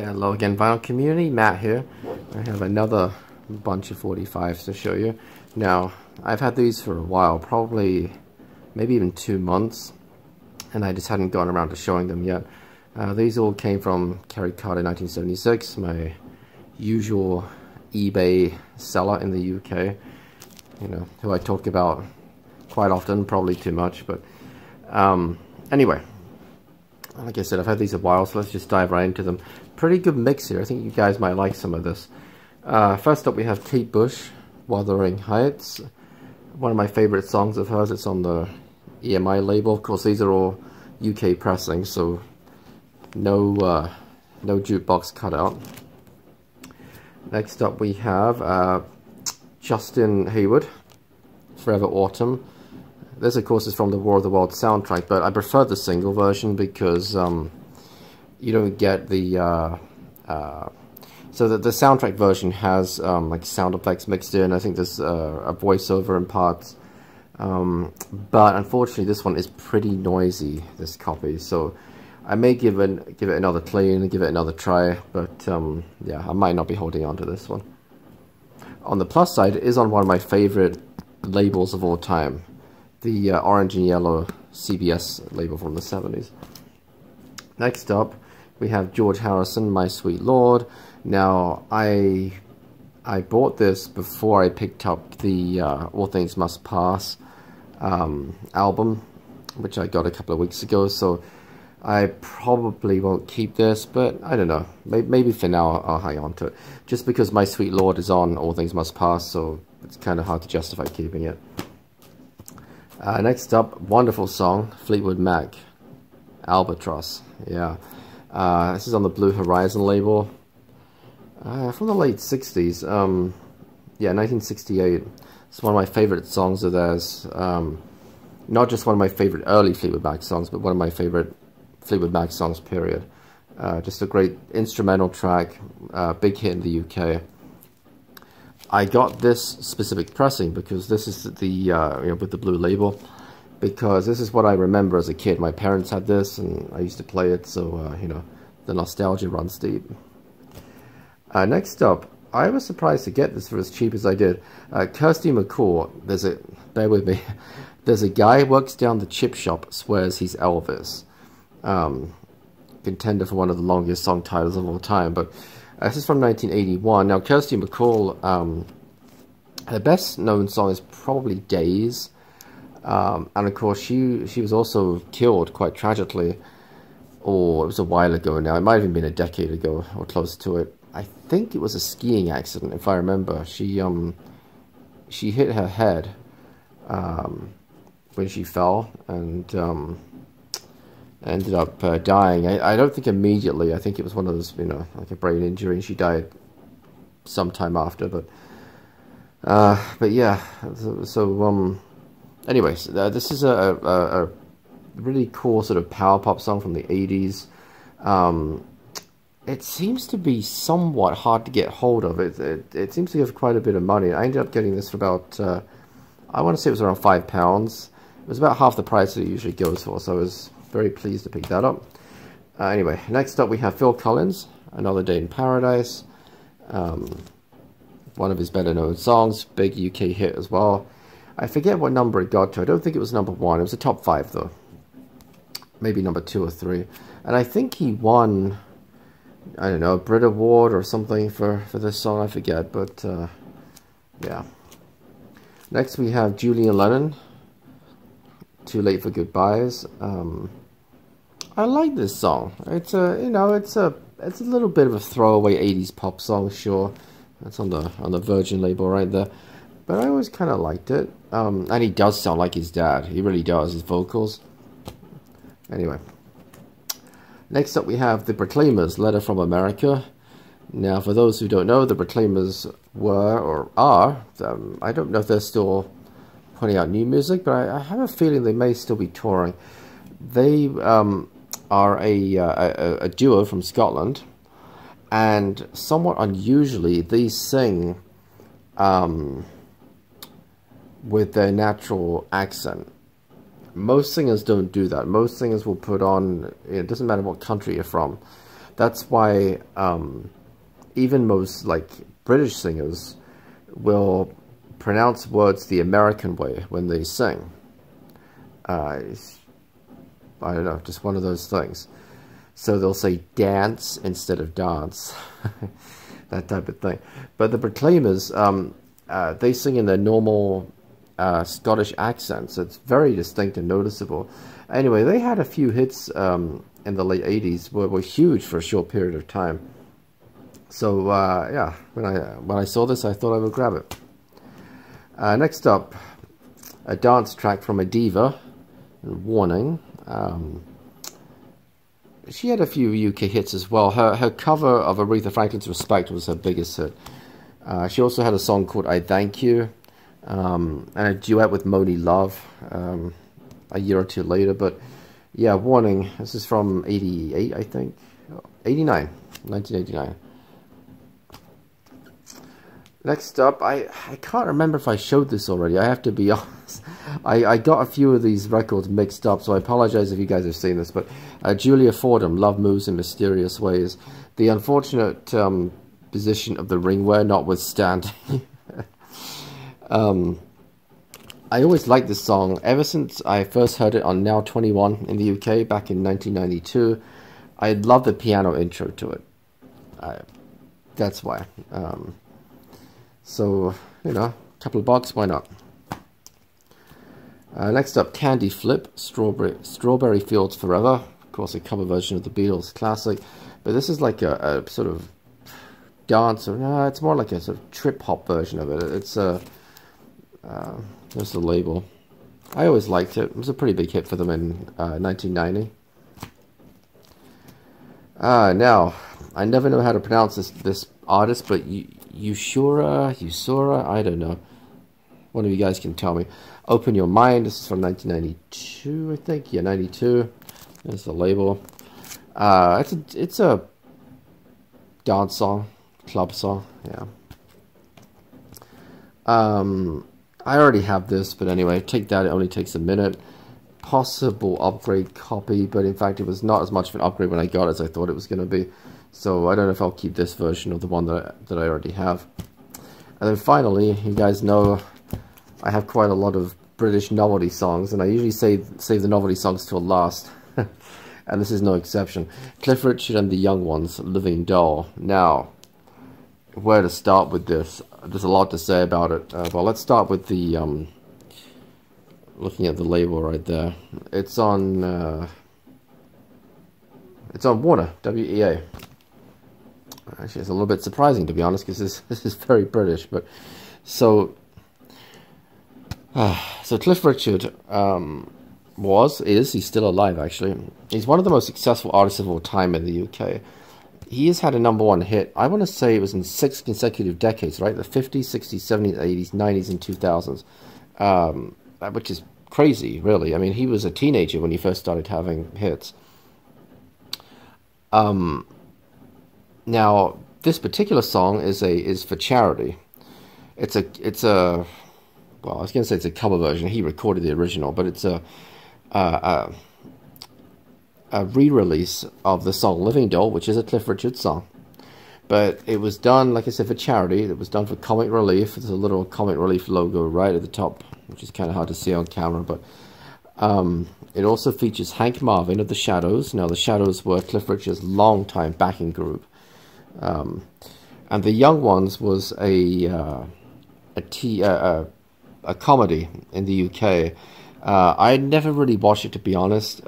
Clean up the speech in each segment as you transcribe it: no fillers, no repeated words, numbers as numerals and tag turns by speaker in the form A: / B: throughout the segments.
A: Hello again, vinyl community. Matt here. I have another bunch of 45s to show you. Now, I've had these for a while, probably maybe even 2 months, and I just hadn't gotten around to showing them yet. These all came from Kerry Carter 1976, my usual eBay seller in the UK, you know, who I talk about quite often, probably too much, but anyway. Like I said, I've had these a while, so let's just dive right into them. Pretty good mix here. I think you guys might like some of this. First up, we have Kate Bush, Wuthering Heights. One of my favorite songs of hers. It's on the EMI label. Of course, these are all UK pressings, so no jukebox cutout. Next up, we have Justin Hayward, Forever Autumn. This, of course, is from the War of the Worlds soundtrack, but I prefer the single version because you don't get the... so that the soundtrack version has like sound effects mixed in. I think there's a voiceover in parts. But unfortunately, this one is pretty noisy, this copy. So I may give it another clean, give it another try. But yeah, I might not be holding on to this one. On the plus side, it is on one of my favorite labels of all time. The orange and yellow CBS label from the 70s. Next up, we have George Harrison, My Sweet Lord. Now, I bought this before I picked up the All Things Must Pass album, which I got a couple of weeks ago, so I probably won't keep this, but I don't know. Maybe for now I'll hang on to it. Just because My Sweet Lord is on All Things Must Pass, so it's kind of hard to justify keeping it. Next up, wonderful song, Fleetwood Mac, Albatross. Yeah, this is on the Blue Horizon label, from the late 60s. Yeah, 1968. It's one of my favorite songs of theirs. Not just one of my favorite early Fleetwood Mac songs, but one of my favorite Fleetwood Mac songs, period. Just a great instrumental track, big hit in the UK. I got this specific pressing because this is the you know, with the blue label, because this is what I remember as a kid. My parents had this, and I used to play it, so you know, the nostalgia runs deep. Next up, I was surprised to get this for as cheap as I did. Kirsty McCall. Bear with me. There's a guy who works down the chip shop, swears he's Elvis. Contender for one of the longest song titles of all time, but. This is from 1981. Now, Kirsty McCall, her best known song is probably Days. And of course, she was also killed quite tragically. Or it was a while ago now. It might have even been a decade ago or close to it. I think it was a skiing accident, if I remember. She hit her head when she fell and ended up dying. I don't think immediately. I think it was one of those, you know, like a brain injury, and she died sometime after. But yeah. So anyways, this is a really cool sort of power pop song from the 80s. It seems to be somewhat hard to get hold of. It seems to have quite a bit of money. I ended up getting this for about I want to say it was around £5. It was about half the price that it usually goes for, so I was very pleased to pick that up. Anyway, next up we have Phil Collins, Another Day in Paradise. One of his better known songs, big UK hit as well. I forget what number it got to. I don't think it was number 1. It was a top 5 though. Maybe number 2 or 3. And I think he won, I don't know, a Brit Award or something for this song. I forget, but yeah. Next we have Julian Lennon, Too Late for Goodbyes. I like this song. It's a, you know, it's a little bit of a throwaway 80s pop song, sure. That's on the Virgin label right there. But I always kind of liked it. And he does sound like his dad. He really does, his vocals. Anyway. Next up we have The Proclaimers, Letter from America. Now, for those who don't know, The Proclaimers were, or are, I don't know if they're still putting out new music, but I have a feeling they may still be touring. They are a duo from Scotland, and somewhat unusually, they sing with their natural accent. Most singers don't do that. Most singers will put on, it doesn't matter what country you're from, That's why even most like British singers will pronounce words the American way when they sing. I don't know, just one of those things. So they'll say dance instead of dance, that type of thing. But the Proclaimers, they sing in their normal Scottish accents. It's very distinct and noticeable. Anyway, they had a few hits in the late 80s, were huge for a short period of time. So yeah, when I saw this, I thought I would grab it. Next up, a dance track from a diva, Warning. She had a few UK hits as well. Her cover of Aretha Franklin's Respect was her biggest hit. She also had a song called I Thank You, and a duet with Moni Love a year or two later. But yeah, Warning, this is from 88, I think. 1989. Next up, I can't remember if I showed this already. I have to be honest. I got a few of these records mixed up, so I apologize if you guys have seen this. But Julia Fordham, Love Moves in Mysterious Ways. The unfortunate position of the ringwear notwithstanding. I always liked this song. Ever since I first heard it on Now 21 in the UK back in 1992, I love the piano intro to it. That's why. So, you know, a couple of bucks, why not? Next up, Candy Flip, Strawberry Fields Forever. Of course, a cover version of the Beatles classic. But this is like a sort of dance, or no, it's more like a sort of trip-hop version of it. It's there's the label. I always liked it. It was a pretty big hit for them in 1990. Now, I never know how to pronounce this artist, but Usura, I don't know. One of you guys can tell me. Open Your Mind, this is from 1992, I think. Yeah, 92. There's the label. It's a dance song, club song, yeah. I already have this, but anyway, take that, it only takes a minute. Possible upgrade copy, but in fact it was not as much of an upgrade when I got it as I thought it was going to be. So I don't know if I'll keep this version of the one that I already have. And then finally, you guys know I have quite a lot of British novelty songs, and I usually save the novelty songs till last. And this is no exception. Cliff Richard and the Young Ones, Living Doll. Now, where to start with this? There's a lot to say about it. Well, let's start with the, looking at the label right there. It's on Warner, WEA. Actually, it's a little bit surprising, to be honest, because this is very British. But so Cliff Richard he's still alive, actually. He's one of the most successful artists of all time in the UK. He has had a #1 hit. I want to say it was in 6 consecutive decades, right? The 50s, 60s, 70s, 80s, 90s, and 2000s, which is crazy, really. I mean, he was a teenager when he first started having hits. Now, this particular song is for charity. It's a well, I was going to say it's a cover version. He recorded the original, but it's a re-release of the song Living Doll, which is a Cliff Richard song. But it was done, like I said, for charity. It was done for Comic Relief. There's a little Comic Relief logo right at the top, which is kind of hard to see on camera. But it also features Hank Marvin of the Shadows. Now, the Shadows were Cliff Richard's longtime backing group. And the Young Ones was a comedy in the UK. I never really watched it, to be honest.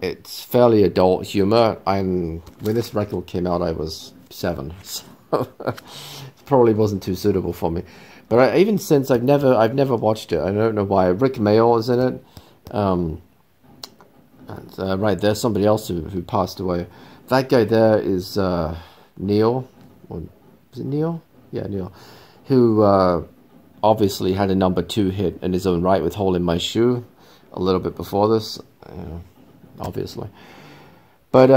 A: It's fairly adult humor. When this record came out, I was 7, so it probably wasn't too suitable for me. But even since, I've never watched it. I don't know why. Rick Mayall is in it. And, right there, somebody else who passed away. That guy there is Neil. Or, is it Neil? Yeah, Neil. Who obviously had a #2 hit in his own right with Hole in My Shoe a little bit before this. Obviously. But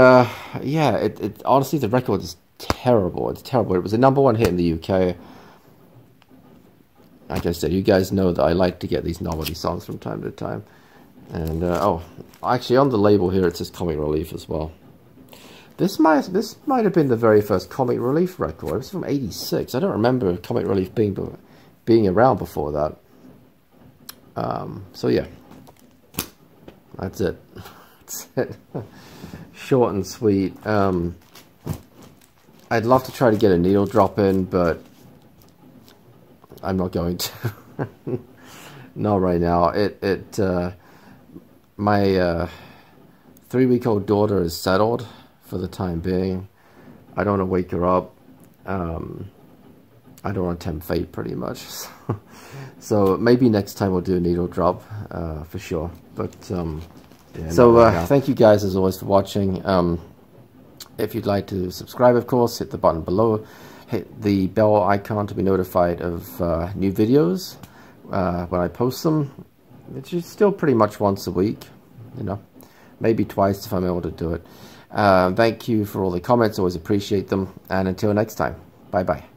A: yeah, honestly, the record is terrible. It's terrible. It was a #1 hit in the UK. Like I said, you guys know that I like to get these novelty songs from time to time. And oh, actually on the label here it says Comic Relief as well. This might have been the very first Comic Relief record. It was from '86. I don't remember Comic Relief being around before that. So yeah, that's it. That's it. Short and sweet. I'd love to try to get a needle drop in, but I'm not going to. Not right now. My 3-week-old daughter is settled for the time being. I don't want to wake her up. I don't want to tempt fate, pretty much. So maybe next time we'll do a needle drop, for sure. But yeah, so thank you guys as always for watching. If you'd like to subscribe, of course, hit the button below. Hit the bell icon to be notified of new videos when I post them. It's still pretty much once a week, you know, maybe twice if I'm able to do it. Thank you for all the comments, always appreciate them, and until next time, bye bye.